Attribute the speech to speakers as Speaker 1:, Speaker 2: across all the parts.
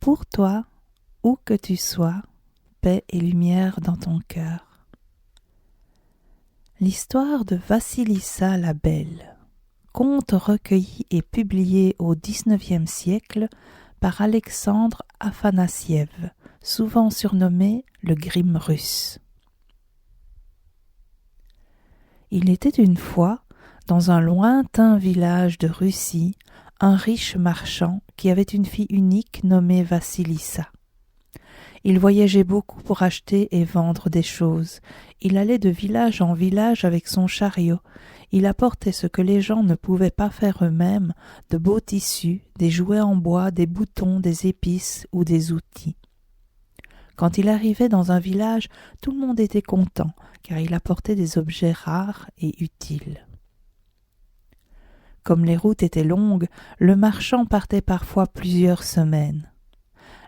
Speaker 1: pour toi, où que tu sois, paix et lumière dans ton cœur. L'histoire de Vassilissa la Belle, conte recueilli et publié au XIXe siècle par Alexandre Afanassiev, souvent surnommé le Grimm russe. Il était une fois, dans un lointain village de Russie, un riche marchand qui avait une fille unique nommée Vassilissa. Il voyageait beaucoup pour acheter et vendre des choses. Il allait de village en village avec son chariot. Il apportait ce que les gens ne pouvaient pas faire eux-mêmes, de beaux tissus, des jouets en bois, des boutons, des épices ou des outils. Quand il arrivait dans un village, tout le monde était content, car il apportait des objets rares et utiles. Comme les routes étaient longues, le marchand partait parfois plusieurs semaines.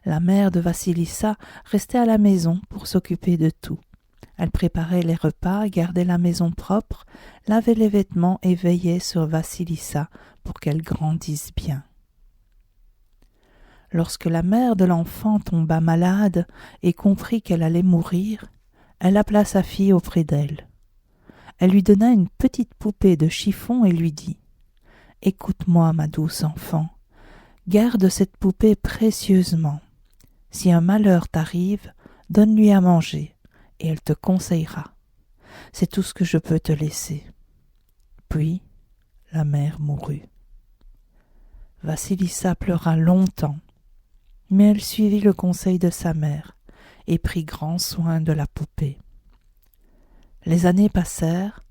Speaker 1: La mère de Vassilissa restait à la maison pour s'occuper de tout. Elle préparait les repas, gardait la maison propre, lavait les vêtements et veillait sur Vassilissa pour qu'elle grandisse bien. Lorsque la mère de l'enfant tomba malade et comprit qu'elle allait mourir, elle appela sa fille auprès d'elle. Elle lui donna une petite poupée de chiffon et lui dit « Écoute-moi, ma douce enfant, garde cette poupée précieusement. Si un malheur t'arrive, donne-lui à manger, et elle te conseillera. C'est tout ce que je peux te laisser. » Puis la mère mourut. Vassilissa pleura longtemps, mais elle suivit le conseil de sa mère et prit grand soin de la poupée. Les années passèrent.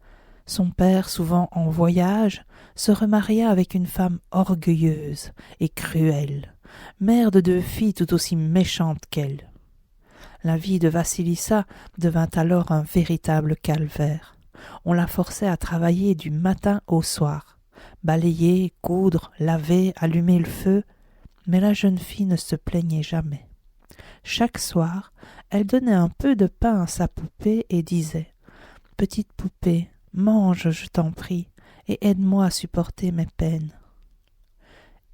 Speaker 1: Son père, souvent en voyage, se remaria avec une femme orgueilleuse et cruelle, mère de 2 filles tout aussi méchantes qu'elle. La vie de Vassilissa devint alors un véritable calvaire. On la forçait à travailler du matin au soir, balayer, coudre, laver, allumer le feu, mais la jeune fille ne se plaignait jamais. Chaque soir, elle donnait un peu de pain à sa poupée et disait « Petite poupée, mange, je t'en prie, et aide-moi à supporter mes peines. »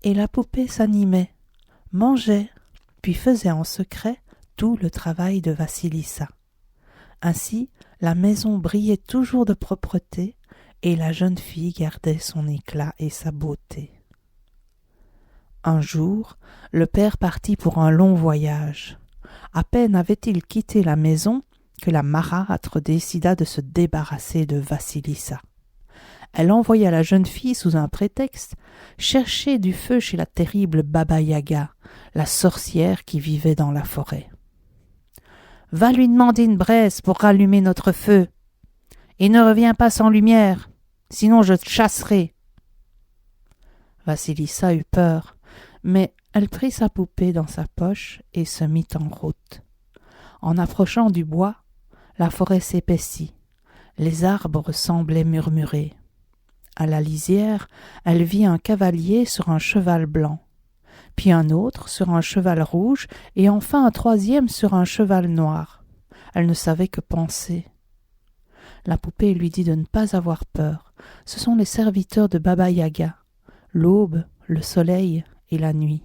Speaker 1: Et la poupée s'animait, mangeait, puis faisait en secret tout le travail de Vassilissa. Ainsi, la maison brillait toujours de propreté, et la jeune fille gardait son éclat et sa beauté. Un jour, le père partit pour un long voyage. À peine avait-il quitté la maison que la marâtre décida de se débarrasser de Vassilissa. Elle envoya la jeune fille, sous un prétexte, chercher du feu chez la terrible Baba-Yaga, la sorcière qui vivait dans la forêt. « Va lui demander une braise pour rallumer notre feu, et ne reviens pas sans lumière, sinon je te chasserai. » Vassilissa eut peur, mais elle prit sa poupée dans sa poche et se mit en route. En approchant du bois, la forêt s'épaissit, les arbres semblaient murmurer. À la lisière, elle vit un cavalier sur un cheval blanc, puis un autre sur un cheval rouge, et enfin un 3e sur un cheval noir. Elle ne savait que penser. La poupée lui dit de ne pas avoir peur. Ce sont les serviteurs de Baba-Yaga, l'aube, le soleil et la nuit.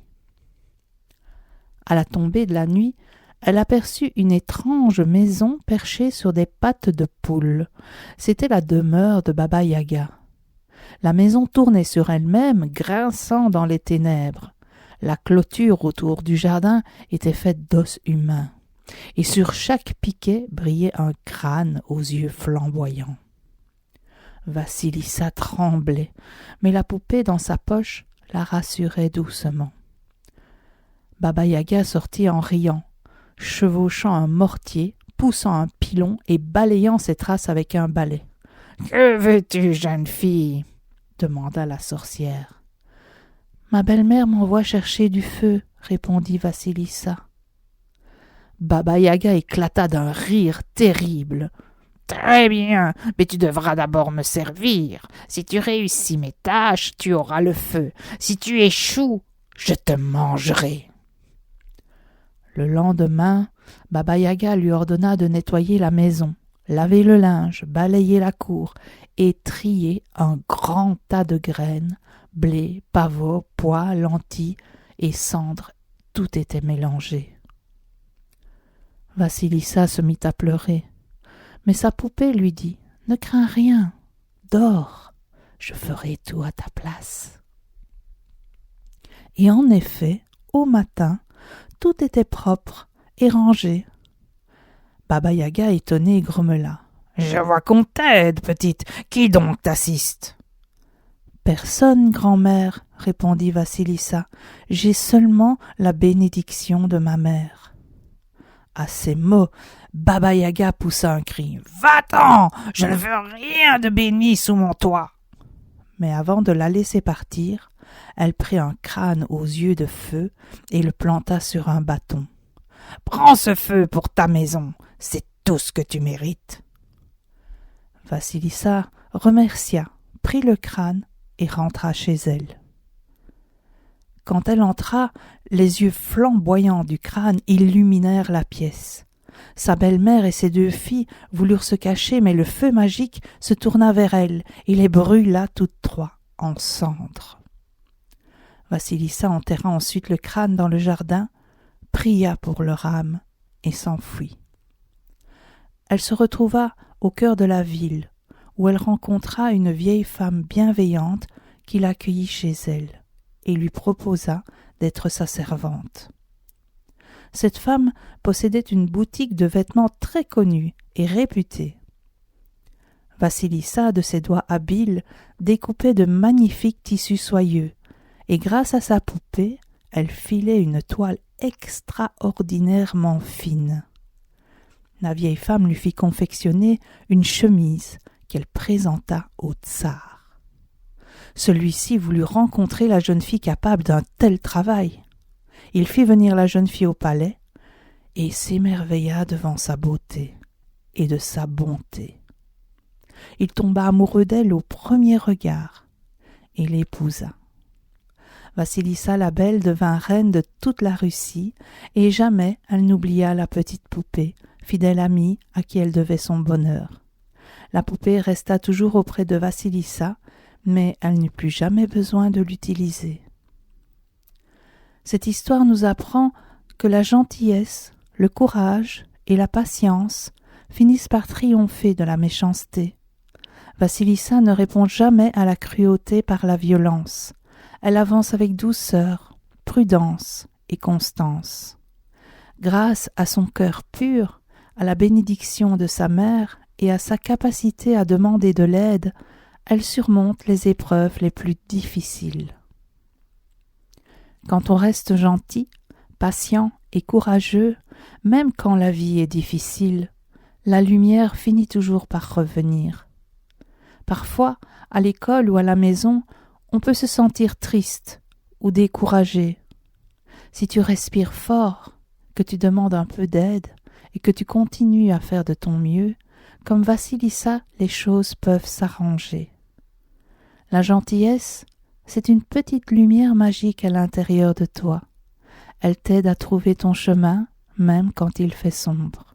Speaker 1: À la tombée de la nuit, elle aperçut une étrange maison perchée sur des pattes de poule. C'était la demeure de Baba-Yaga. La maison tournait sur elle-même, grinçant dans les ténèbres. La clôture autour du jardin était faite d'os humains, et sur chaque piquet brillait un crâne aux yeux flamboyants. Vassilissa tremblait, mais la poupée dans sa poche la rassurait doucement. Baba-Yaga sortit en riant, chevauchant un mortier, poussant un pilon et balayant ses traces avec un balai. « Que veux-tu, jeune fille ?» demanda la sorcière. « Ma belle-mère m'envoie chercher du feu, » répondit Vassilissa. Baba-Yaga éclata d'un rire terrible. « Très bien, mais tu devras d'abord me servir. Si tu réussis mes tâches, tu auras le feu. Si tu échoues, je te mangerai. » Le lendemain, Baba-Yaga lui ordonna de nettoyer la maison, laver le linge, balayer la cour et trier un grand tas de graines, blé, pavots, pois, lentilles et cendres, tout était mélangé. Vassilissa se mit à pleurer, mais sa poupée lui dit « Ne crains rien, dors, je ferai tout à ta place. » Et en effet, au matin, tout était propre et rangé. Baba-Yaga, étonnée, grommela. « Je vois qu'on t'aide, petite. Qui donc t'assiste ?»« Personne, grand-mère, » répondit Vassilissa. « J'ai seulement la bénédiction de ma mère. » À ces mots, Baba-Yaga poussa un cri. « Va-t'en! Je ne veux rien de béni sous mon toit !» Mais avant de la laisser partir, elle prit un crâne aux yeux de feu et le planta sur un bâton. « Prends ce feu pour ta maison, c'est tout ce que tu mérites. » Vassilissa remercia, prit le crâne et rentra chez elle. Quand elle entra, les yeux flamboyants du crâne illuminèrent la pièce. Sa belle-mère et ses 2 filles voulurent se cacher, mais le feu magique se tourna vers elles et les brûla toutes 3 en cendres. Vassilissa enterra ensuite le crâne dans le jardin, pria pour leur âme et s'enfuit. Elle se retrouva au cœur de la ville, où elle rencontra une vieille femme bienveillante qui l'accueillit chez elle et lui proposa d'être sa servante. Cette femme possédait une boutique de vêtements très connue et réputée. Vassilissa, de ses doigts habiles, découpait de magnifiques tissus soyeux, et grâce à sa poupée, elle filait une toile extraordinairement fine. La vieille femme lui fit confectionner une chemise qu'elle présenta au tsar. Celui-ci voulut rencontrer la jeune fille capable d'un tel travail. Il fit venir la jeune fille au palais et s'émerveilla devant sa beauté et de sa bonté. Il tomba amoureux d'elle au premier regard et l'épousa. Vassilissa la Belle devint reine de toute la Russie et jamais elle n'oublia la petite poupée, fidèle amie à qui elle devait son bonheur. La poupée resta toujours auprès de Vassilissa, mais elle n'eut plus jamais besoin de l'utiliser. Cette histoire nous apprend que la gentillesse, le courage et la patience finissent par triompher de la méchanceté. Vassilissa ne répond jamais à la cruauté par la violence. Elle avance avec douceur, prudence et constance. Grâce à son cœur pur, à la bénédiction de sa mère et à sa capacité à demander de l'aide, elle surmonte les épreuves les plus difficiles. Quand on reste gentil, patient et courageux, même quand la vie est difficile, la lumière finit toujours par revenir. Parfois, à l'école ou à la maison, on peut se sentir triste ou découragé. Si tu respires fort, que tu demandes un peu d'aide et que tu continues à faire de ton mieux, comme Vassilissa, les choses peuvent s'arranger. La gentillesse, c'est une petite lumière magique à l'intérieur de toi. Elle t'aide à trouver ton chemin, même quand il fait sombre.